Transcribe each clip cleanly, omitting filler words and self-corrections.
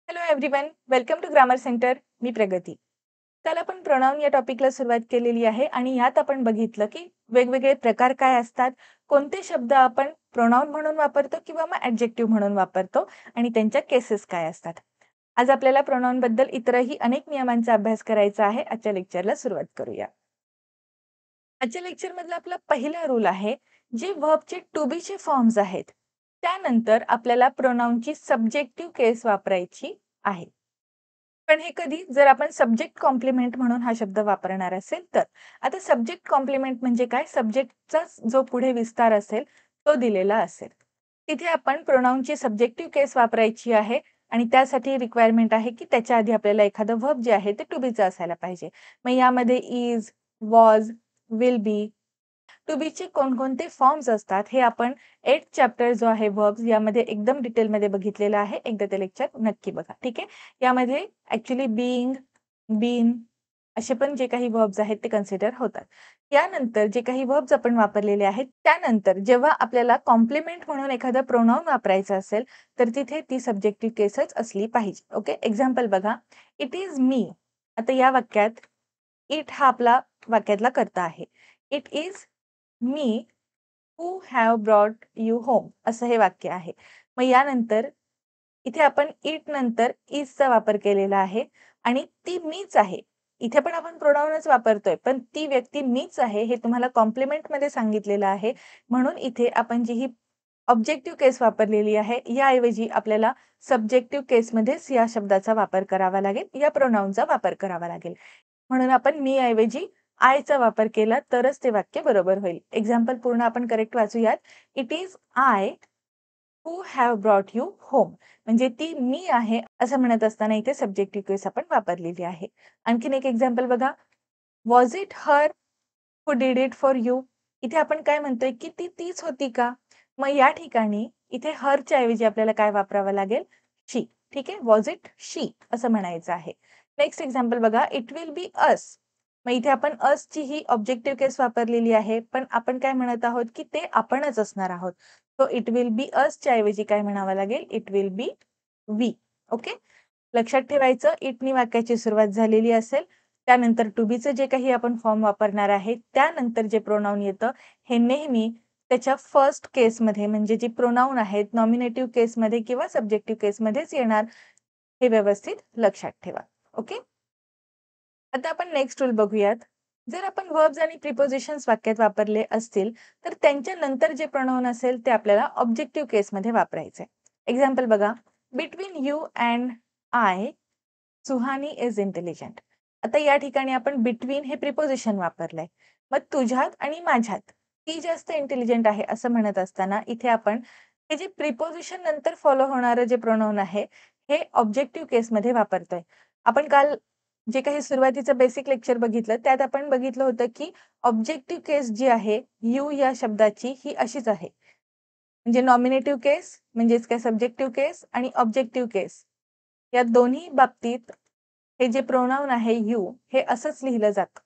Hello everyone, welcome to grammar centre. मी प्रगती. काल आपण प्रोनाउन या टॉपिकला सुरुवात केलेली आहे आणि यात आपण बघितलं की वेगवेगळे प्रकार काय असतात, कोणते शब्द आपण प्रोनाउन म्हणून वापरतो किंवा मग ॲडजेक्टिव्ह म्हणून वापरतो आणि त्यांच्या केसेस काय असतात. आज आपल्याला प्रोनाउन बद्दल इतरही अनेक नियमांचा अभ्यास करायचा आहे. आजच्या लेक्चरला सुरुवात करूया. आजच्या लेक्चरमधला आपला पहिला रूल आहे, जे व्हर्बचे टू बीचे फॉर्म्स आहेत. त्यानंतर आपल्याला प्रोनाउनची सब्जेक्टिव्ह केस वापरायची आहे. पण हे कधी जर आपण सब्जेक्ट कॉम्प्लिमेंट म्हणून हा शब्द वापरणार असेल तर. आता सब्जेक्ट कॉम्प्लिमेंट म्हणजे काय? सब्जेक्टचा जो पुढे विस्तार असेल तो दिलेला असेल. तिथे आपण प्रोनाउनची सब्जेक्टिव्ह केस वापरायची आहे आणि त्यासाठी रिक्वायरमेंट आहे की त्याच्या आधी आपल्याला एखादं व्हर्ब जे आहे ते टू बीचं असायला पाहिजे. मग यामध्ये is, was, will be, to बीचे कोणकोणते फॉर्म्स असतात हे आपण 8th चॅप्टर जो आहे व्हर्ब्स यामध्ये एकदम डिटेलमध्ये बघितलेलं आहे. एकदा ते लेक्चर नक्की बघा. ठीक आहे. यामध्ये ॲक्चुअली बीइंग, बीन असे पण जे काही व्हर्ब्स आहेत ते कन्सिडर होतात. यानंतर जे काही व्हर्ब्स आपण वापरलेले आहेत त्यानंतर जेव्हा आपल्याला कॉम्प्लिमेंट म्हणून एखादा प्रोनाउन वापरायचा असेल तर तिथे ती सब्जेक्टिव्ह केसच असली पाहिजे. ओके. एक्झाम्पल बघा. It is me. आता या वाक्यात इट हा आपला वाक्यातला कर्ता आहे. It is me who have brought you home असं हे वाक्य आहे. मग यानंतर इथे आपण इट नंतर इजचा वापर केलेला आहे आणि ती मीच आहे. इथे पण आपण प्रोनाउनच वापरतोय, पण ती व्यक्ती मीच आहे हे तुम्हाला कॉम्प्लिमेंटमध्ये सांगितलेलं आहे. म्हणून इथे आपण जी ही ऑब्जेक्टिव्ह केस वापरलेली आहे, याऐवजी आपल्याला सब्जेक्टिव्ह केसमध्येच या शब्दाचा वापर करावा लागेल, या प्रोनाउनचा वापर करावा लागेल. म्हणून आपण मी ऐवजी आयचा वापर केला तरच ते वाक्य बरोबर होईल. एक्झाम्पल पूर्ण आपण करेक्ट वाचूयात. It is I who have brought you home. म्हणजे ती मी आहे असं म्हणत असताना इथे सब्जेक्टिव्ह केस आपण वापरलेली आहे. आणखीन एक एक्झाम्पल बघा. Was it her who did it for you. इथे आपण काय म्हणतोय की ती तीच होती का? मग या ठिकाणी इथे हरच्या ऐवजी आपल्याला काय वापरावं लागेल? शी. ठीक आहे. वॉज इट शी असं म्हणायचं आहे. नेक्स्ट एक्झाम्पल बघा. इट विल बी अस. मग इथे आपण असची ही ऑब्जेक्टिव्ह केस वापरलेली आहे, पण आपण काय म्हणत आहोत की ते आपणच असणार आहोत. सो इट विल बी असच्या ऐवजी काय म्हणावं लागेल? It will be we. Okay. लक्षात ठेवायचं, इटनी वाक्याची सुरुवात झालेली असेल. त्यानंतर टू बीचं जे काही आपण फॉर्म वापरणार आहे त्यानंतर जे प्रोनाउन येतं हे नेहमी त्याच्या फर्स्ट केसमध्ये म्हणजे जी प्रोनाउन आहेत नॉमिनेटिव्ह केसमध्ये किंवा सब्जेक्टिव्ह केसमध्येच येणार. हे व्यवस्थित लक्षात ठेवा. ओके. आता आपण नेक्स्ट रूल बघूयात. जर आपण वर्ब्स आणि प्रिपोजिशन्स वाक्यात वापरले असतील तर त्यांच्या नंतर जे प्रोनाउन असेल ते आपल्याला ऑब्जेक्टिव्ह केसमध्ये वापरायचे. एक्झाम्पल बघा. Between you and I Suhani is intelligent. आता या ठिकाणी आपण बिटवीन हे प्रिपोजिशन वापरलंय. मग तुझ्यात आणि माझ्यात ती जास्त इंटेलिजंट आहे असं म्हणत असताना इथे आपण हे जे प्रिपोजिशन नंतर फॉलो होणारं जे प्रोनाउन आहे हे ऑब्जेक्टिव्ह केसमध्ये वापरतोय. आपण काल जे काही सुरुवातीचं बेसिक लेक्चर बघितलं त्यात आपण बघितलं होतं की ऑब्जेक्टिव्ह केस जी आहे यू या शब्दाची ही अशीच आहे. म्हणजे नॉमिनेटिव्ह केस म्हणजेच काय सब्जेक्टिव्ह केस आणि ऑब्जेक्टिव्ह केस या दोन्ही बाबतीत हे जे प्रोनाउन आहे यू हे असंच लिहिलं जातं.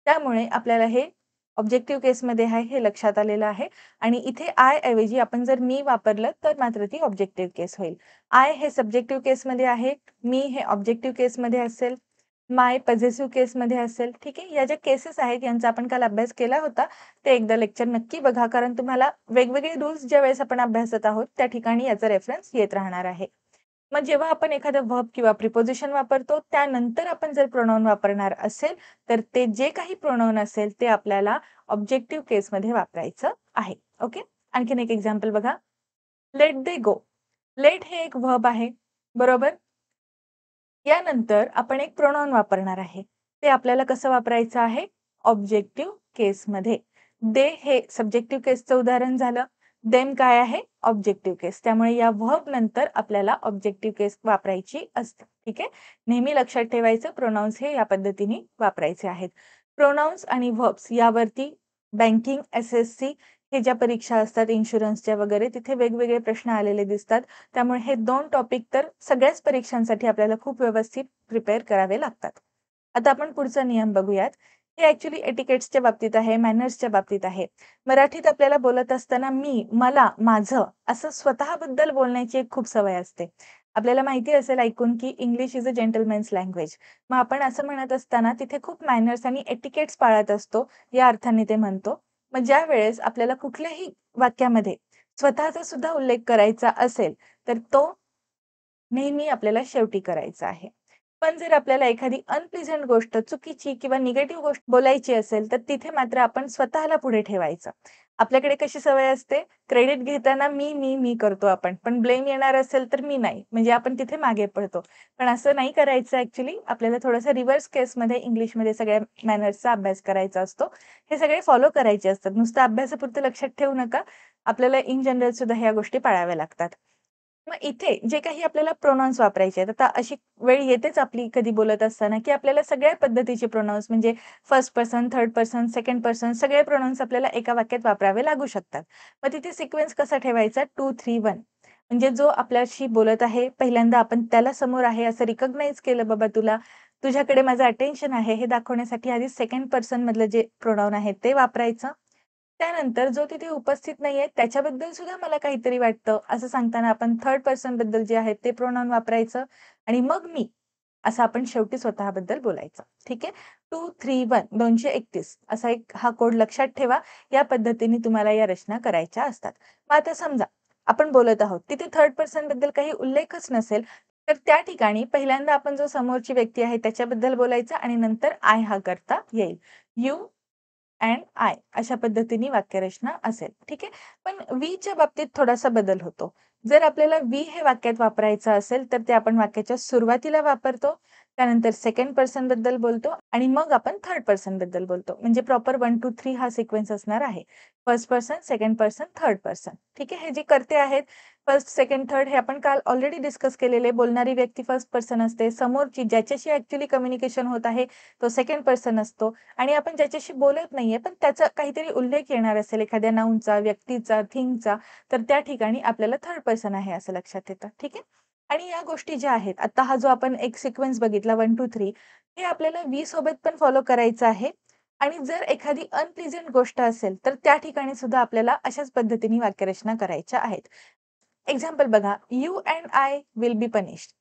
त्यामुळे आपल्याला हे ऑब्जेक्टिव्ह केसमध्ये आहे हे लक्षात आलेलं आहे आणि इथे आय ऐवजी आपण जर मी वापरलं तर मात्र ती ऑब्जेक्टिव्ह केस होईल. आय हे सब्जेक्टिव्ह केसमध्ये आहे, मी हे ऑब्जेक्टिव्ह केसमध्ये असेल, माय पॉझेसिव्ह केसमध्ये असेल. ठीक आहे. या ज्या केसेस आहेत यांचा आपण काल अभ्यास केला होता. ते एकदा लेक्चर नक्की बघा कारण तुम्हाला वेगवेगळे रूल्स ज्यावेळेस आपण अभ्यासत आहोत त्या ठिकाणी याचा रेफरन्स येत राहणार आहे. मग जेव्हा आपण एखादं व्हर्ब किंवा प्रिपोजिशन वापरतो त्यानंतर आपण जर प्रोनाउन वापरणार असेल तर ते जे काही प्रोनाउन असेल ते आपल्याला ऑब्जेक्टिव्ह केसमध्ये वापरायचं आहे. ओके. आणखीन एक एक्झाम्पल बघा. लेट दे गो. लेट हे एक व्हर्ब आहे. बरोबर. यानंतर आपण एक प्रोनाउन वापरणार आहे. ते आपल्याला कसं वापरायचं आहे? ऑब्जेक्टिव्ह केसमध्ये. दे हे सब्जेक्टिव्ह केसचं उदाहरण झालं. देम काय आहे? ऑब्जेक्टिव्ह केस. त्यामुळे या व्हर्ब नंतर आपल्याला ऑब्जेक्टिव्ह केस वापरायची असते. ठीक आहे. नेहमी लक्षात ठेवायचं प्रोनाउन्स हे या पद्धतीने वापरायचे आहेत. प्रोनाउन्स आणि व्हर्ब्स यावरती बँकिंग, एस-एस-सी हे ज्या परीक्षा असतात इन्शुरन्सच्या वगैरे तिथे वेगवेगळे प्रश्न आलेले दिसतात. त्यामुळे हे 2 टॉपिक तर सगळ्याच परीक्षांसाठी आपल्याला खूप व्यवस्थित प्रिपेअर करावे लागतात. आता आपण पुढचा नियम बघूयात. हे ॲक्चुअली एटिकेट्सच्या बाबतीत आहे, मॅनर्सच्या बाबतीत आहे. मराठीत आपल्याला बोलत असताना मी, मला, माझं असं स्वतःबद्दल बोलण्याची एक खूप सवय असते. आपल्याला माहिती असेल ऐकून, की इंग्लिश इज अ जेंटलमॅन्स लँग्वेज. मग आपण असं म्हणत असताना तिथे खूप मॅनर्स आणि एटिकेट्स पाळत असतो, या अर्थाने ते म्हणतो. मग ज्यावेळेस आपल्याला कुठल्याही वाक्यामध्ये स्वतःचा सुद्धा उल्लेख करायचा असेल, तर तो नेहमी आपल्याला शेवटी करायचा आहे. पण जर आपल्याला एखादी अनप्लेझंट गोष्ट, चुकीची किंवा निगेटिव्ह गोष्ट बोलायची असेल, तर तिथे मात्र आपण स्वतःला पुढे ठेवायचं. आपल्याकडे कशी सवय असते, क्रेडिट घेताना मी करतो आपण. पण ब्लेम येणार असेल तर मी नाही. म्हणजे आपण तिथे मागे पडतो. पण असं नाही करायचं ॲक्चुअली. आपल्याला थोडंसं रिव्हर्स केसमध्ये इंग्लिशमध्ये सगळ्या मॅनर्सचा अभ्यास करायचा असतो. हे सगळे फॉलो करायचे असतात. नुसतं अभ्यासापुरतं लक्षात ठेवू नका. आपल्याला इन जनरल सुद्धा ह्या गोष्टी पाळाव्या लागतात. मग इथे जे काही आपल्याला प्रोनाउन्स वापरायचे आहेत, आता अशी वेळ येतेच आपली कधी बोलत असताना, की आपल्याला सगळ्या पद्धतीचे प्रोनाउन्स म्हणजे first person, third person, second person सगळे प्रोनाउन्स आपल्याला एका वाक्यात वापरावे लागू शकतात. मग तिथे सिक्वेन्स कसा ठेवायचा 2, 3, 1 म्हणजे जो आपल्याशी बोलत आहे, पहिल्यांदा आपण त्याला समोर आहे असं रिकॉग्नाइज केलं बाबा तुला. तुझ्याकडे माझं अटेन्शन आहे हे दाखवण्यासाठी आधी सेकंड पर्सन मधलं जे प्रोनाउन आहे ते वापरायचं. त्यानंतर जो तिथे उपस्थित नाहीये त्याच्याबद्दल सुद्धा मला काहीतरी वाटतं, असं सांगताना आपण थर्ड पर्सन बद्दल जे आहे ते प्रोनाउन वापरायचं आणि मग मी, असं आपण शेवटी स्वतःबद्दल बोलायचं. ठीक आहे. 2, 3, 1 231 असा एक हा कोड लक्षात ठेवा. या पद्धतीने तुम्हाला या रचना करायच्या असतात. मग आता समजा आपण बोलत आहोत, तिथे थर्ड पर्सन बद्दल काही उल्लेखच नसेल, तर त्या ठिकाणी पहिल्यांदा आपण जो समोरची व्यक्ती आहे त्याच्याबद्दल बोलायचं आणि नंतर आय हा करता येईल. यू अँड आय अशा पद्धतीने वाक्यरचना असेल. ठीक आहे. पण वीच्या बाबतीत थोडासा बदल होतो. जर आपल्याला वी हे वाक्यात वापरायचं असेल, तर ते आपण वाक्याच्या सुरुवातीला वापरतो. त्यानंतर सेकंड पर्सन बद्दल बोलतो आणि मग आपण थर्ड पर्सन बद्दल बोलतो. म्हणजे प्रॉपर 1, 2, 3 हा सिक्वेन्स असणार आहे. First person, second person, third person. ठीक आहे. हे जे कर्ते आहेत फर्स्ट, सेकंड, थर्ड हे आपण काल ऑलरेडी डिस्कस केलेले. बोलणारी व्यक्ती फर्स्ट पर्सन असते. समोरची ज्याच्याशी ॲक्चुअली कम्युनिकेशन होत आहे, तो सेकंड पर्सन असतो. आणि आपण ज्याच्याशी बोलत नाहीये, पण त्याचा काहीतरी उल्लेख येणार असेल एखाद्या नाऊनचा, व्यक्तीचा, थिंगचा, तर त्या ठिकाणी आपल्याला थर्ड पर्सन आहे असं लक्षात येतं. ठीक आहे. आणि या गोष्टी ज्या आहेत, आता हा जो आपण एक सिक्वेन्स बघितला 1, 2, 3 हे आपल्याला वी सोबत पण फॉलो करायचं आहे. आणि जर एखादी अनप्लेझंट गोष्ट असेल, तर त्या ठिकाणी सुद्धा आपल्याला अशाच पद्धतीने वाक्यरचना करायच्या आहेत. एक्झाम्पल बघा, "you and I will be punished."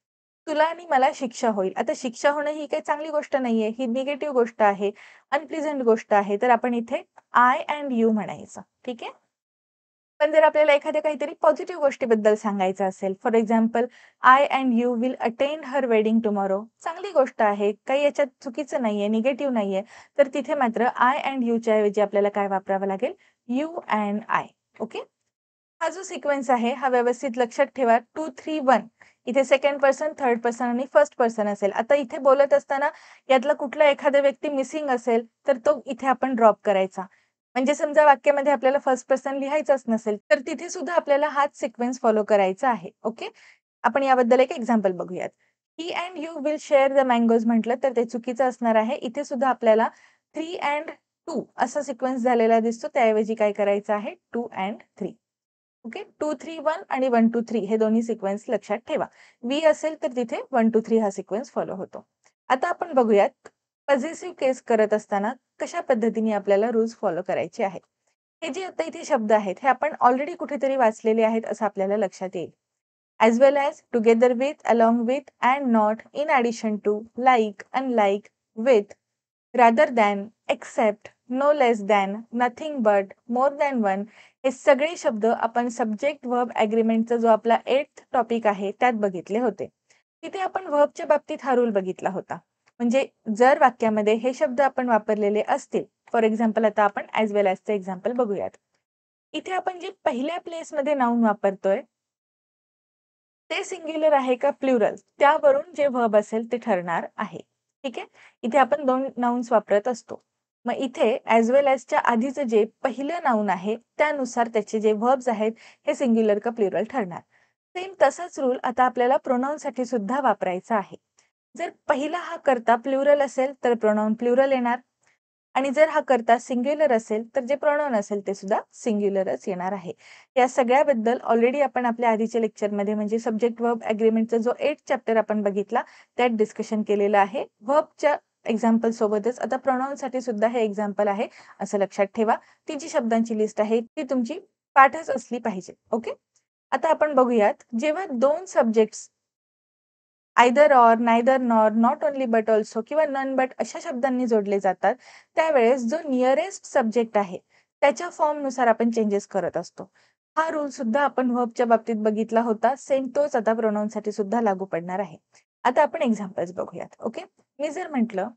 तुला आणि मला शिक्षा होईल. आता शिक्षा होणं ही काही चांगली गोष्ट नाहीये. ही निगेटिव्ह गोष्ट आहे, अनप्लेझंट गोष्ट आहे. तर आपण इथे आय अँड यू म्हणायचं. ठीक आहे. पण जर आपल्याला एखाद्या काहीतरी पॉझिटिव्ह गोष्टीबद्दल सांगायचं असेल, for example, "I and you will attend her wedding tomorrow." चांगली गोष्ट आहे. काही याच्यात चुकीचं नाहीये, निगेटिव्ह नाहीये. तर तिथे मात्र आय अँड यूच्या ऐवजी आपल्याला काय वापरावं लागेल? You and I. ओके. हा जो सिक्वेन्स आहे, हा व्यवस्थित लक्षात ठेवा. 2, 3, 1 इथे सेकंड पर्सन, थर्ड पर्सन आणि फर्स्ट पर्सन असेल. आता इथे बोलत असताना यातला कुठला एखादा व्यक्ती मिसिंग असेल, तर तो इथे आपण ड्रॉप करायचा. म्हणजे समजा वाक्यामध्ये आपल्याला फर्स्ट पर्सन लिहायचंच नसेल, तर तिथे सुद्धा आपल्याला हाच सिक्वेन्स फॉलो करायचा आहे. ओके. आपण याबद्दल एक एक्झाम्पल बघूयात. He and you will share the mangoes म्हटलं तर ते चुकीचं असणार आहे. इथे सुद्धा आपल्याला 3 अँड 2 असा सिक्वेन्स झालेला दिसतो. त्याऐवजी काय करायचं आहे? 2 अँड 3. ओके. 2, 3, 1 आणि 1, 2, 3 हे दोन्ही सिक्वेन्स लक्षात ठेवा. वी असेल तर तिथे 1, 2, 3 हा सिक्वेन्स फॉलो होतो. आता आपण बघूयात पॉझेसिव्ह केस करत असताना कशा पद्धतीने आपल्याला रूल्स फॉलो करायचे आहेत. हे जे आता इथे शब्द आहेत, हे आपण ऑलरेडी कुठेतरी वाचलेले आहेत असं आपल्याला लक्षात येईल. As well as, together with, along with, and not, in addition to, like, unlike, with, rather than, except, no less than, nothing but, more than one हे सगळे शब्द आपण सब्जेक्ट वर्ब ॲग्रीमेंटचा जो आपला 8th टॉपिक आहे त्यात बघितले होते. तिथे आपण व्हर्बच्या बाबतीत हा रूल बघितला होता. म्हणजे जर वाक्यामध्ये हे शब्द आपण वापरलेले असतील, फॉर एक्झाम्पल आता आपण ॲज वेल ॲजचं एक्झाम्पल बघूयात. इथे आपण जे पहिल्या प्लेसमध्ये नाउन वापरतोय, ते सिंग्युलर आहे का प्लुरल त्यावरून जे व्हर्ब असेल ते ठरणार आहे. ठीक आहे. इथे आपण 2 नाउन्स वापरत असतो. मग इथे ॲज वेल ॲजच्या आधीचं जे पहिलं नाउन आहे त्यानुसार त्याचे जे व्हर्ब्स आहेत हे सिंग्युलर का प्लुरल ठरणार. सेम तसाच रूल आता आपल्याला प्रोनाउनसाठी सुद्धा वापरायचा आहे. जर पहिला हा कर्ता प्लुरल असेल तर प्रोनाउन प्लुरल येणार आणि जर हा कर्ता सिंग्युलर असेल तर जे प्रोनाउन असेल ते सुद्धा सिंग्युलरच येणार आहे. या सगळ्याबद्दल ऑलरेडी आपण आपल्या आधीच्या लेक्चरमध्ये म्हणजे सब्जेक्ट वर्ब ॲग्रीमेंटचा जो 8th चॅप्टर आपण बघितला त्यात डिस्कशन केलेलं आहे. व्हर्बच्या एक्झाम्पल सोबतच आता प्रोनाउनसाठी सुद्धा हे एक्झाम्पल आहे असं लक्षात ठेवा. ती जी शब्दांची लिस्ट आहे ती तुमची पाठच असली पाहिजे. ओके. आता आपण बघूयात जेव्हा 2 subjects either or, neither nor, not only but also किंवा नन बट अशा शब्दांनी जोडले जातात, त्यावेळेस जो नियरेस्ट सब्जेक्ट आहे त्याच्या फॉर्मनुसार आपण चेंजेस करत असतो. हा रूल सुद्धा आपण व्हर्बच्या बाबतीत बघितला होता. सेम तोच आता प्रोनाउनसाठी सुद्धा लागू पडणार आहे. आता आपण एक्झाम्पल्स बघूयात. ओके. मी जर म्हटलं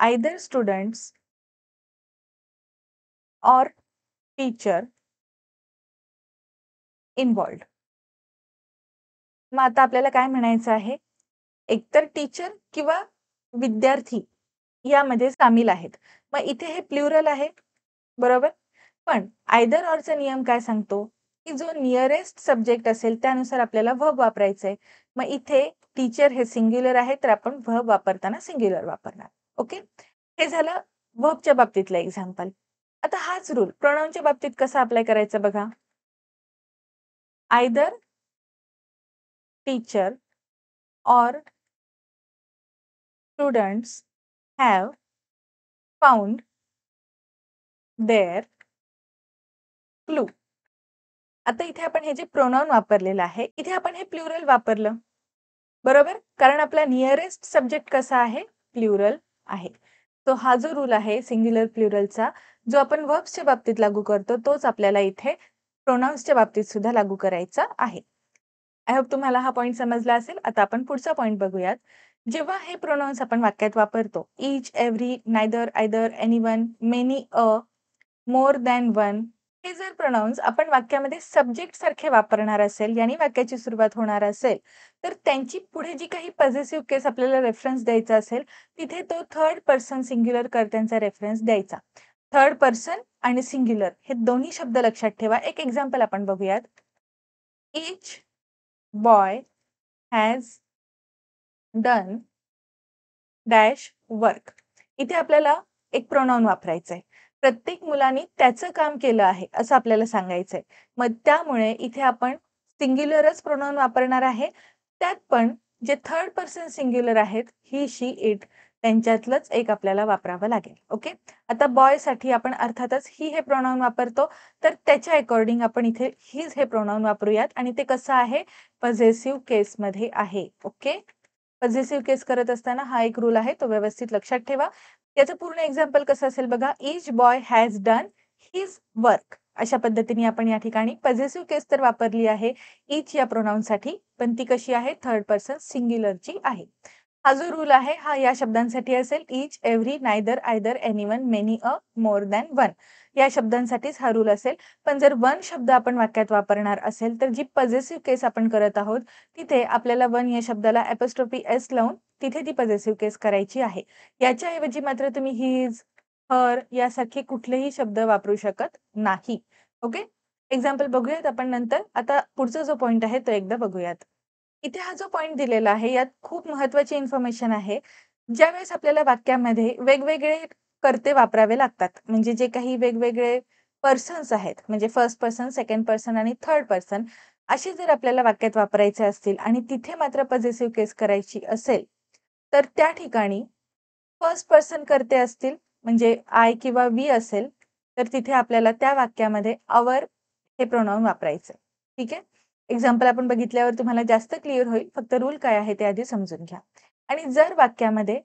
either students or teacher involved. मग आता आपल्याला काय म्हणायचं आहे? एकतर टीचर किंवा विद्यार्थी यामध्ये सामील आहेत. मग इथे हे प्लुरल आहे, बरोबर? पण आयदर ऑरचा नियम काय सांगतो, की जो नियरेस्ट सब्जेक्ट असेल त्यानुसार आपल्याला व्हर्ब वापरायचं आहे. मग इथे टीचर हे सिंग्युलर आहे, तर आपण व्हर्ब वापरताना सिंग्युलर वापरणार. ओके. हे झालं व्हर्बच्या बाबतीतलं एक्झाम्पल. आता हाच रूल प्रोनाउनच्या बाबतीत कसा अप्लाय करायचा बघा. Either teacher or students have found their clue. आता इथे आपण हे जे प्रोनाउन वापरलेलं आहे, इथे आपण हे प्लुरल वापरलं, बरोबर? कारण आपला नियरेस्ट सब्जेक्ट कसा आहे? प्लुरल आहे. तो हा जो रूल आहे सिंग्युलर प्लुरलचा, जो आपण वर्ब्सच्या बाबतीत लागू करतो, तोच आपल्याला इथे प्रोनाउन्सच्या बाबतीत सुद्धा लागू करायचा आहे. आय होप तुम्हाला हा पॉइंट समजला असेल. आता आपण पुढचा पॉइंट बघूयात. जेव्हा हे प्रोनाउन्स आपण वाक्यात वापरतो, each, every, neither, either, anyone, many, मोर दॅन वन, हे जर प्रोनाउन्स आपण वाक्यामध्ये सब्जेक्ट सारखे वापरणार असेल, यानी वाक्याची सुरुवात होणार असेल, तर त्यांची पुढे जी काही पॉझेसिव्ह केस आपल्याला रेफरन्स द्यायचा असेल, तिथे तो थर्ड पर्सन सिंग्युलर कर्त्यांचा रेफरन्स द्यायचा. थर्ड पर्सन आणि सिंग्युलर हे दोन्ही शब्द लक्षात ठेवा. एक एक्झाम्पल आपण बघूयात. Each boy has done dash work. इथे आपल्याला एक प्रोनाउन वापरायचं आहे. प्रत्येक मुलाने त्याचं काम केलं आहे असं आपल्याला सांगायचंय. मग त्यामुळे इथे आपण सिंग्युलरच प्रोनाउन वापरणार आहे. त्यात पण जे थर्ड पर्सन सिंग्युलर आहेत, ही, शी, इट, त्यांच्यातलंच एक आपल्याला वापरावं लागेल. ओके. आता बॉय साठी आपण अर्थातच ही हे प्रोनाउन वापरतो, तर त्याच्या अकॉर्डिंग आपण इथे हीज हे प्रोनाउन वापरूयात आणि ते कसं आहे? पॉझेसिव्ह केस मध्ये आहे. ओके. पॉझेसिव्ह केस करत असताना हा एक रूल आहे, तो व्यवस्थित लक्षात ठेवा. याचं पूर्ण एक्झाम्पल कसं असेल बघा. Each boy has done his work. अशा पद्धतीने आपण या ठिकाणी पॉझेसिव्ह केस तर वापरली आहे ईच या प्रोनाउन साठी, पण ती कशी आहे? थर्ड पर्सन सिंग्युलरची आहे. हा जो रूल आहे हा या शब्दांसाठी असेल. Each, every, neither, either, anyone, many, मोर दॅन वन या शब्दांसाठीच हा रूल असेल. पण जर वन शब्द आपण वाक्यात वापरणार असेल, तर जी पॉझेसिव्ह केस आपण करत आहोत, तिथे आपल्याला वन या शब्दाला ॲपॉस्ट्रोफी एस लावून तिथे ती पॉझेसिव्ह केस करायची आहे. याच्याऐवजी मात्र तुम्ही हिज, हर यासारखे कुठलेही शब्द वापरू शकत नाही. ओके. एक्झाम्पल बघूयात आपण नंतर. आता पुढचा जो पॉइंट आहे तो एकदा बघूयात. इथे हा जो पॉइंट दिलेला आहे, यात खूप महत्त्वाची इन्फॉर्मेशन आहे. ज्यावेळेस आपल्याला वाक्यामध्ये वेगवेगळे कर्ते वापरावे लागतात, म्हणजे जे काही वेगवेगळे पर्सन्स आहेत, म्हणजे फर्स्ट पर्सन, सेकंड पर्सन आणि थर्ड पर्सन, असे जर आपल्याला वाक्यात वापरायचे असतील आणि तिथे मात्र पॉझेसिव्ह केस करायची असेल, तर त्या ठिकाणी फर्स्ट पर्सन कर्ते असतील, म्हणजे आय किंवा वी असेल, तर तिथे आपल्याला त्या वाक्यामध्ये आवर हे प्रोनाउन वापरायचं. ठीक आहे. एक्झाम्पल आपण बघितल्यावर तुम्हाला जास्त क्लिअर होईल. फक्त रूल काय आहे ते आधी समजून घ्या. आणि जर वाक्यामध्ये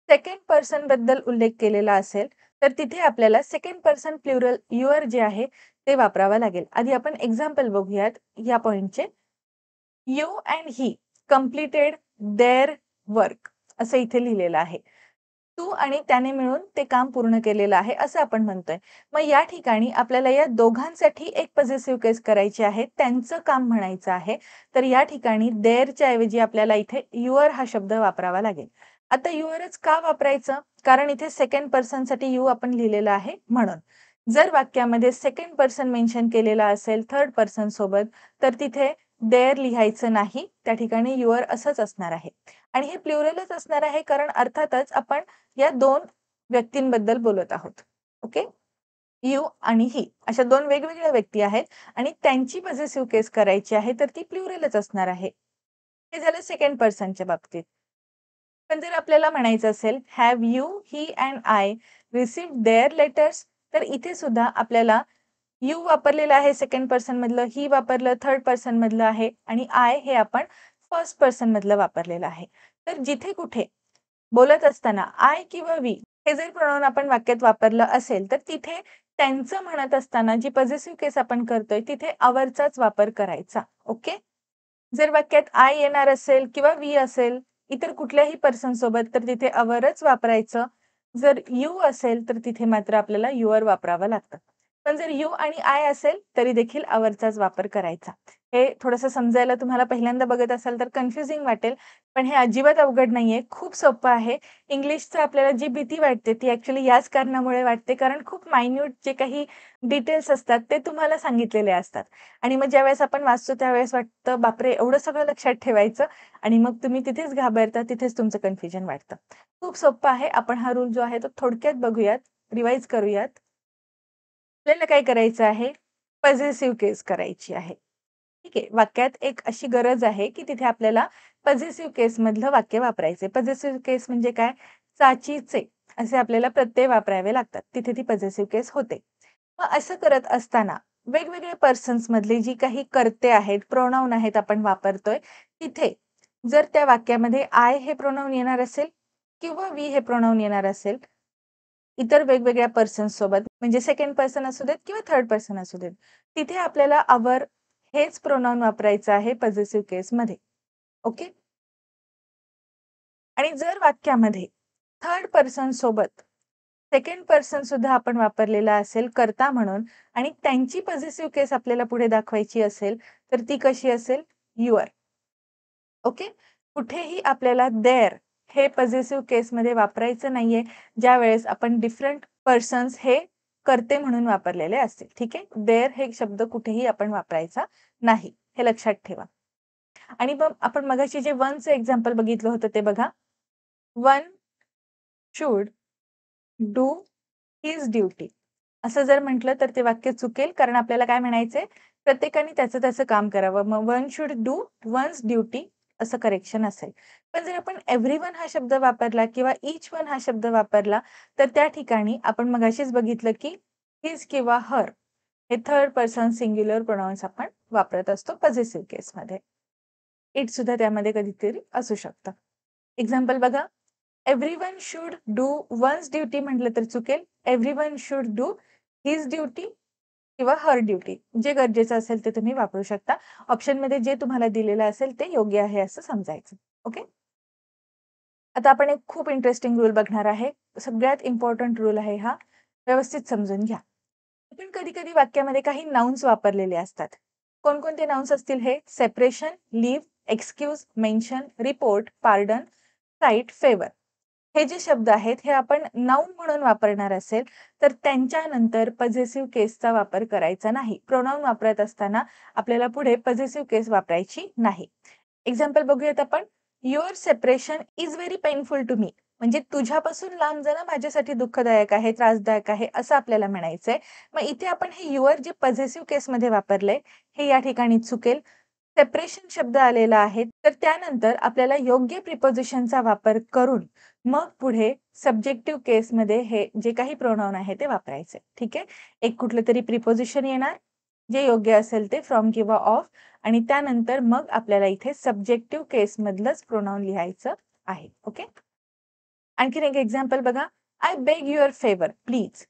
सेकंड पर्सन बद्दल उल्लेख केलेला असेल, तर तिथे आपल्याला सेकंड पर्सन प्लुरल युअर जे आहे ते वापरावं लागेल. आधी आपण एक्झाम्पल बघूयात या पॉइंटचे. You and he completed their work असं इथे लिहिलेलं आहे. तू आणि त्याने मिळून ते काम पूर्ण केलेलं आहे असं आपण म्हणतोय. मग या ठिकाणी आपल्याला या दोघांसाठी एक पॉझेसिव्ह केस करायची आहे, त्यांचं काम म्हणायचं आहे. तर या ठिकाणी देअरच्या ऐवजी आपल्याला इथे युअर हा शब्द वापरावा लागेल. आता युअरच का वापरायचं? कारण इथे सेकंड पर्सनसाठी यू आपण लिहिलेलं आहे म्हणून. जर वाक्यामध्ये सेकंड पर्सन मेन्शन केलेला असेल थर्ड पर्सन सोबत, तर तिथे देअर लिहायचं नाही, त्या ठिकाणी युअर असंच असणार आहे. आणि हे प्लुरलच असणार आहे, कारण अर्थातच आपण या दोन व्यक्तींबद्दल बोलत आहोत. ओके. यू आणि ही अशा दोन वेगवेगळ्या व्यक्ती आहेत आणि त्यांची पॉझेसिव्ह केस करायची आहे, तर ती प्लुरलच असणार आहे. हे झालं सेकंड पर्सनच्या बाबतीत. पण जर आपल्याला म्हणायचं असेल have you, he and I received their letters, तर इथे सुद्धा आपल्याला यू वापरलेलं आहे सेकंड पर्सन मधलं, ही वापरलं थर्ड पर्सन मधलं आहे आणि आय हे आपण फर्स्ट पर्सन मधलं वापरलेलं आहे. तर जिथे कुठे बोलत असताना आय किंवा वी हे जर प्रोनाउन आपण वाक्यात वापरलं असेल, तर तिथे त्यांचं म्हणत असताना जी पॉझेसिव्ह केस आपण करतोय, तिथे अवरचाच वापर करायचा. ओके? जर वाक्यात आय येणार असेल किंवा वी असेल, इतर कुठल्याही पर्सन सोबत, तर तिथे अवरच वापरायचं. जर यू असेल, तर तिथे मात्र आपल्याला युअर वापरावं लागतं. पण जर यू आणि आय असेल, तरी देखील अवरचाच वापर करायचा. हे थोडंसं समजायला तुम्हाला पहिल्यांदा बघत असाल तर कन्फ्युजिंग वाटेल, पण हे अजिबात अवघड नाहीये. खूप सोपं आहे. इंग्लिशचं आपल्याला जी भीती वाटते, ती ॲक्चुअली याच कारणामुळे वाटते, कारण खूप मायन्यूट जे काही डिटेल्स असतात, ते तुम्हाला सांगितलेले असतात. आणि मग ज्यावेळेस आपण वाचतो त्यावेळेस वाटतं, बापरे! एवढं सगळं लक्षात ठेवायचं आणि मग तुम्ही तिथेच घाबरता, तिथेच तुमचं कन्फ्युजन वाटतं. खूप सोप्पं आहे. आपण हा रूल जो आहे तो थोडक्यात बघूयात, रिवाईज करूयात. आपल्याला काय करायचं आहे? पॉझेसिव्ह केस करायची आहे. ठीक आहे. वाक्यात एक अशी गरज आहे, की तिथे आपल्याला पॉझेसिव्ह केसमधलं वाक्य वापरायचंय. पॉझेसिव्ह केस म्हणजे काय? चाचीचे असे आपल्याला प्रत्यय वापरावे लागतात. तिथे ती पॉझेसिव्ह केस होते. मग असं करत असताना वेगवेगळ्या पर्सन्स मधले जी काही कर्ते आहेत, प्रोनाउन आहेत आपण वापरतोय, तिथे जर त्या वाक्यामध्ये आय हे प्रोनाउन येणार असेल किंवा वी हे प्रोनाउन येणार असेल, इतर वेगवेगळ्या पर्सन्स सोबत म्हणजे सेकंड पर्सन असू देत किंवा थर्ड पर्सन असू देत, तिथे आपल्याला अवर हेच प्रोनाउन वापरायचं आहे पॉझेसिव्ह केसमध्ये. ओके? आणि जर वाक्यामध्ये थर्ड पर्सन सोबत सेकंड पर्सन सुद्धा आपण वापरलेला असेल कर्ता म्हणून आणि त्यांची पॉझेसिव्ह केस आपल्याला पुढे दाखवायची असेल, तर ती कशी असेल? युअर. ओके? कुठेही आपल्याला देअर हे पॉझेसिव्ह केसमध्ये वापरायचं नाहीये, ज्यावेळेस आपण डिफरंट पर्सन्स हे कर्ते म्हणून वापरलेले असतील. ठीक आहे? देअर हे शब्द कुठेही आपण वापरायचा नाही. हे लक्षात ठेवा. आणि मग आपण मगाशी जे वनचं एक्झाम्पल बघितलं होतं ते बघा. One should do his duty. असं जर म्हटलं तर ते वाक्य चुकेल, कारण आपल्याला काय म्हणायचंय? प्रत्येकाने त्याचं त्याचं काम करावं. मग one should do one's duty असं करेक्शन असेल. पण जर आपण एव्हरीवन हा शब्द वापरला किंवा ईच वन हा शब्द वापरला, तर त्या ठिकाणी आपण मगाशीच बघितलं की हिज किंवा हर हे थर्ड पर्सन सिंग्युलर प्रोनाउन्स आपण वापरत असतो पॉझेसिव्ह केसमध्ये. इट सुद्धा त्यामध्ये कधीतरी असू शकतं. एक्झाम्पल बघा. Everyone should do one's duty म्हटलं तर चुकेल. Everyone should do his duty किंवा हर ड्युटी. जे गरजेचं असेल ते तुम्ही वापरू शकता. ऑप्शनमध्ये जे तुम्हाला दिलेलं असेल ते योग्य आहे असं समजायचं. ओके? आता आपण एक खूप इंटरेस्टिंग रूल बघणार आहे. सगळ्यात इम्पॉर्टंट रूल आहे हा. व्यवस्थित समजून घ्या. आपण कधी-कधी वाक्यामध्ये काही नाउन्स वापरलेले असतात. कोणकोणते नाउन्स असतील हे? Separation, leave, excuse, mention, report, pardon, site, favour. हे जे शब्द आहेत हे आपण नाउन म्हणून वापरणार असेल, तर त्यांच्यानंतर पॉझेसिव्ह केसचा वापर करायचा नाही. प्रोनाउन वापरत असताना आपल्याला पुढे पॉझेसिव्ह केस वापरायची नाही. एक्झाम्पल बघूयात आपण. Your separation is very painful to me. म्हणजे तुझ्यापासून लांब जाणं माझ्यासाठी दुःखदायक आहे, त्रासदायक आहे असं आपल्याला म्हणायचंय. मग इथे आपण हे युअर जे पॉझेसिव्ह केसमध्ये वापरलंय, हे या ठिकाणी चुकेल. सेपरेशन शब्द आलेला आहे, तर त्यानंतर आपल्याला योग्य प्रिपोझिशनचा वापर करून मग पुढे सब्जेक्टिव्ह केसमध्ये हे जे काही प्रोनाउन आहे ते वापरायचे. ठीक आहे? एक कुठलं तरी प्रिपोझिशन येणार, जे योग्य असेल ते फ्रॉम किंवा ऑफ, आणि त्यानंतर मग आपल्याला इथे सब्जेक्टिव्ह केसमधलंच प्रोनाउन लिहायचं आहे. ओके? आणखीन एक एक्झाम्पल बघा. I beg your favour please.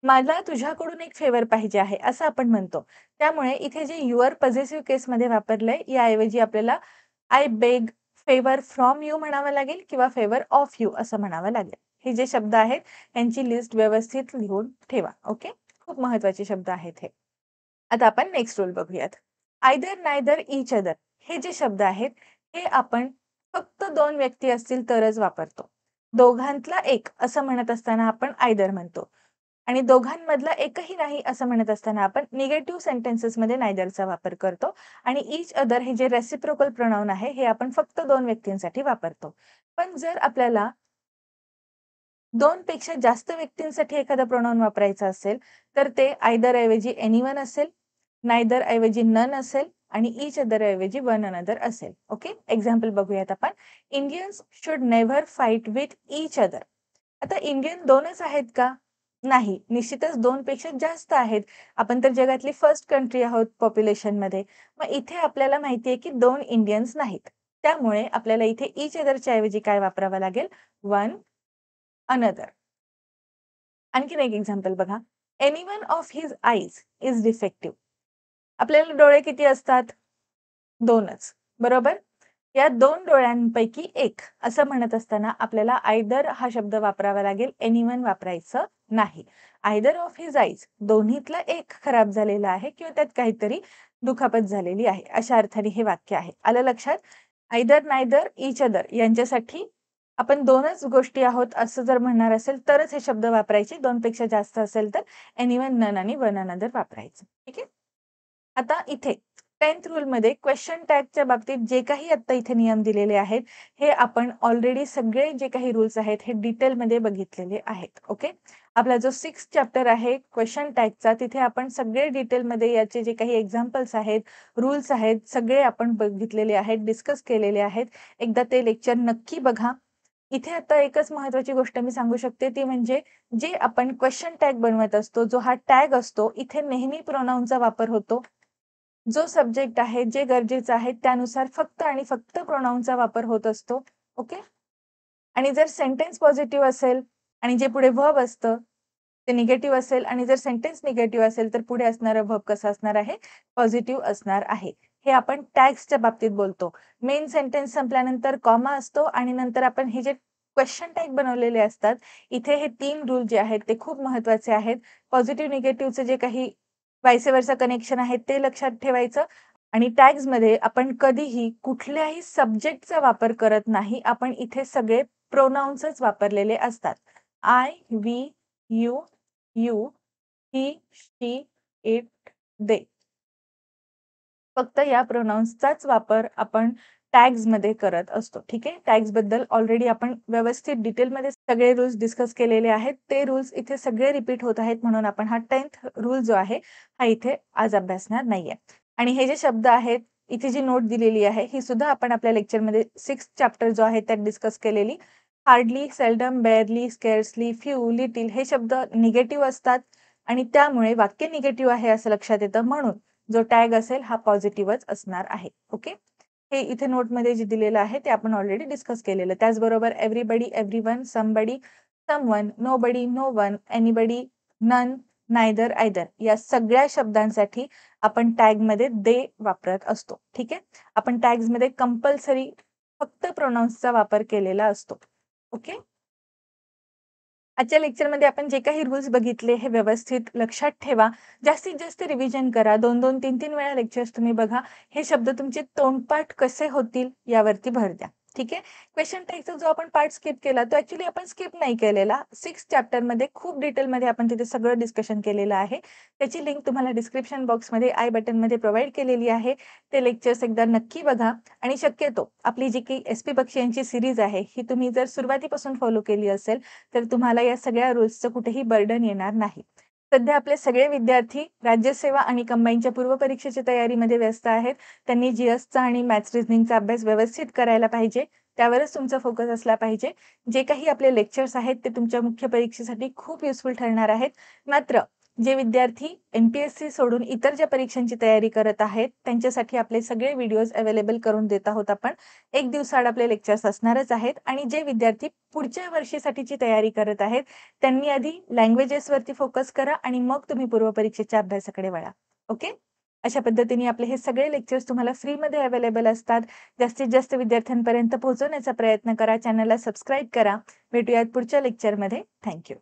मला तुझ्याकडून एक फेवर पाहिजे आहे असं आपण म्हणतो. त्यामुळे इथे जे युअर पॉझेसिव्ह केसमध्ये वापरलंय, याऐवजी आपल्याला I beg favour from you म्हणावं लागेल किंवा फेवर ऑफ यू असं म्हणावं लागेल. हे जे शब्द आहेत यांची लिस्ट व्यवस्थित लिहून ठेवा. ओके? खूप महत्वाचे शब्द आहेत हे. आता आपण नेक्स्ट रूल बघूयात. आयदर, नायदर, ईच अदर हे जे शब्द आहेत हे आपण फक्त दोन व्यक्ती असतील तरच वापरतो. दोघांतला एक असं म्हणत असताना आपण आयदर म्हणतो. आणि दोघांमधला एकही नाही असं म्हणत असताना आपण निगेटिव्ह सेंटेन्सेसमध्ये नायदरचा वापर करतो. आणि ईच अदर हे जे रेसिप्रोकल प्रोनाउन आहे हे आपण फक्त दोन व्यक्तींसाठी वापरतो. पण जर आपल्याला दोन पेक्षा जास्त व्यक्तींसाठी एखादा प्रोनाउन वापरायचा असेल, तर ते आयदर ऐवजी एनीवन असेल, नायदर ऐवजी नन असेल आणि ईच अदर ऐवजी वन अनदर असेल. ओके? एक्झाम्पल बघूयात आपण. Indians should never fight with each other. आता इंडियन दोनच आहेत का? नाही. निश्चितच दोनपेक्षा जास्त आहेत. आपण तर जगातली फर्स्ट कंट्री आहोत पॉप्युलेशनमध्ये. मग इथे आपल्याला माहिती आहे की दोन इंडियन्स नाहीत. त्यामुळे आपल्याला इथे ईच अदरच्या ऐवजी काय वापरावं लागेल? One another. आणखीन एक एक्झाम्पल बघा. Anyone of his eyes is defective. आपल्याला डोळे किती असतात? 2च. बरोबर? या 2 डोळ्यांपैकी एक असं म्हणत असताना आपल्याला आयदर हा शब्द वापरावा लागेल, एनीवन वापरायचं नाही. आयदर ऑफ हिज आईज, दोन्हीतला एक खराब झालेला आहे किंवा त्यात काहीतरी दुखापत झालेली आहे. अशा अर्थाने हे वाक्य आहे. आलं लक्षात? आयदर, नायदर, ईच अदर यांच्यासाठी आपण 2च गोष्टी आहोत असं जर म्हणणार असेल तरच हे शब्द वापरायचे. 2 पेक्षा जास्त असेल तर एनीवन, नन आणि वन अनदर वापरायचं. ठीक आहे? आता इथे 10th रूलमध्ये क्वेश्चन टॅगच्या बाबतीत जे काही आता इथे नियम दिलेले आहेत, हे आपण ऑलरेडी सगळे जे काही रूल्स आहेत हे डिटेलमध्ये बघितलेले आहेत. ओके. आपला जो 6th चॅप्टर आहे क्वेश्चन टॅगचा, तिथे आपण सगळे डिटेलमध्ये याचे जे काही एक्झाम्पल्स आहेत, रूल्स आहेत, सगळे आपण बघितलेले आहेत, डिस्कस केलेले आहेत. एकदा ते लेक्चर नक्की बघा. इथे आता एकच महत्त्वाची गोष्ट मी सांगू शकते ती म्हणजे जे आपण क्वेश्चन टॅग बनवत असतो, जो हा टॅग असतो, इथे नेहमी प्रोनाउनचा वापर होतो. जो सब्जेक्ट आहे, जे गरजेचं आहे त्यानुसार फक्त आणि फक्त प्रोनाउनचा वापर होत असतो. ओके. आणि जर सेंटेन्स पॉझिटिव्ह असेल आणि जे पुढे व्हर्ब असतं ते निगेटिव्ह असेल आणि जर सेंटेन्स निगेटिव्ह असेल तर पुढे असणारं व्हर्ब कसं असणार आहे? पॉझिटिव्ह असणार आहे. हे आपण टॅग्सच्या बाबतीत बोलतो. मेन सेंटेन्स संपल्यानंतर कॉमा असतो आणि नंतर आपण हे जे क्वेश्चन टॅग बनवलेले असतात, इथे हे 3 रूल जे आहेत ते खूप महत्त्वाचे आहेत. पॉझिटिव्ह निगेटिव्हचं जे काही व्हाईस वर्सा कनेक्शन आहे ते लक्षात ठेवायचं आणि टॅग्समध्ये आपण कधीही कुठल्याही सब्जेक्टचा वापर करत नाही. आपण इथे सगळे प्रोनाउन्सच वापरलेले असतात. I, we, you, you, he, she, it, they. फक्त या प्रोनाउन्सचाच वापर आपण टॅग्समध्ये करत असतो. ठीक आहे. टॅग्सबद्दल ऑलरेडी आपण व्यवस्थित डिटेलमध्ये सगळे रूल्स डिस्कस केलेले आहेत. ते रूल्स इथे सगळे रिपीट होत आहेत म्हणून आपण हा 10th रूल जो आहे हा इथे आज अभ्यासणार नाहीये. आणि हे जे शब्द आहेत, इथे जी नोट दिलेली आहे ही सुद्धा आपण आपल्या लेक्चरमध्ये 6th चॅप्टर जो आहे त्यात डिस्कस केलेली. Hardly, seldom, barely, scarcely, few, little हे शब्द निगेटिव्ह असतात आणि त्यामुळे वाक्य निगेटिव्ह आहे असं लक्षात येतं. म्हणून जो टॅग असेल हा पॉझिटिव्हच असणार आहे. ओके. हे इथे नोटमध्ये जे दिलेलं आहे ते आपण ऑलरेडी डिस्कस केलेलं. त्याचबरोबर everybody, everyone, somebody, someone, nobody, no one, anybody, none, neither, either या सगळ्या शब्दांसाठी आपण टॅगमध्ये दे वापरत असतो. ठीक आहे. आपण टॅग्समध्ये कंपल्सरी फक्त प्रोनाउन्सचा वापर केलेला असतो. ओके. आजच्या लेक्चरमध्ये आपण जे काही रूल्स बघितले हे व्यवस्थित लक्षात ठेवा. जास्तीत जास्त रिव्हिजन करा. 2-2, 3-3 वेळा लेक्चर्स तुम्ही बघा. हे शब्द तुमचे तोंडपाठ कसे होतील यावरती भर द्या. ठीक आहे. क्वेश्चन टॅगचा जो आपण पार्ट स्किप केला तो ऍक्च्युली आपण स्किप नाही केलेला. 6th चॅप्टरमध्ये खूप डिटेलमध्ये आपण तिथे सगळं डिस्कशन केलेलं आहे. त्याची लिंक तुम्हाला डिस्क्रिप्शन बॉक्समध्ये आय बटनमध्ये प्रोव्हाइड केलेली आहे. ते लेक्चर्स एकदा नक्की बघा आणि शक्यतो आपली जी काही SP बक्षी यांची सिरीज आहे ही तुम्ही जर सुरुवातीपासून फॉलो केली असेल तर तुम्हाला या सगळ्या रूल्सचं कुठेही बर्डन येणार नाही. सध्या आपले सगळे विद्यार्थी राज्यसेवा आणि कंबाईनच्या पूर्व परीक्षेच्या तयारीमध्ये व्यस्त आहेत. त्यांनी GSचा आणि मॅथ्स रिझनिंगचा अभ्यास व्यवस्थित करायला पाहिजे. त्यावरच तुमचा फोकस असला पाहिजे. जे काही आपले लेक्चर्स आहेत ते तुमच्या मुख्य परीक्षेसाठी खूप युजफुल ठरणार आहेत. मात्र जे विद्यार्थी MPSC सोडून इतर ज्या परीक्षांची तयारी करत आहेत त्यांच्यासाठी आपले सगळे व्हिडिओज अवेलेबल करून देत आहोत आपण. एक दिवसाआड आपले लेक्चर्स असणारच आहेत आणि जे विद्यार्थी पुढच्या वर्षीसाठीची तयारी करत आहेत त्यांनी आधी लँग्वेजेसवरती फोकस करा आणि मग तुम्ही पूर्व परीक्षेच्या अभ्यासाकडे वळा. ओके. अशा पद्धतीने आपले हे सगळे लेक्चर्स तुम्हाला फ्रीमध्ये अवेलेबल असतात. जास्तीत जास्त विद्यार्थ्यांपर्यंत पोहोचवण्याचा प्रयत्न करा. चॅनलला सबस्क्राईब करा. भेटूयात पुढच्या लेक्चरमध्ये. थँक्यू.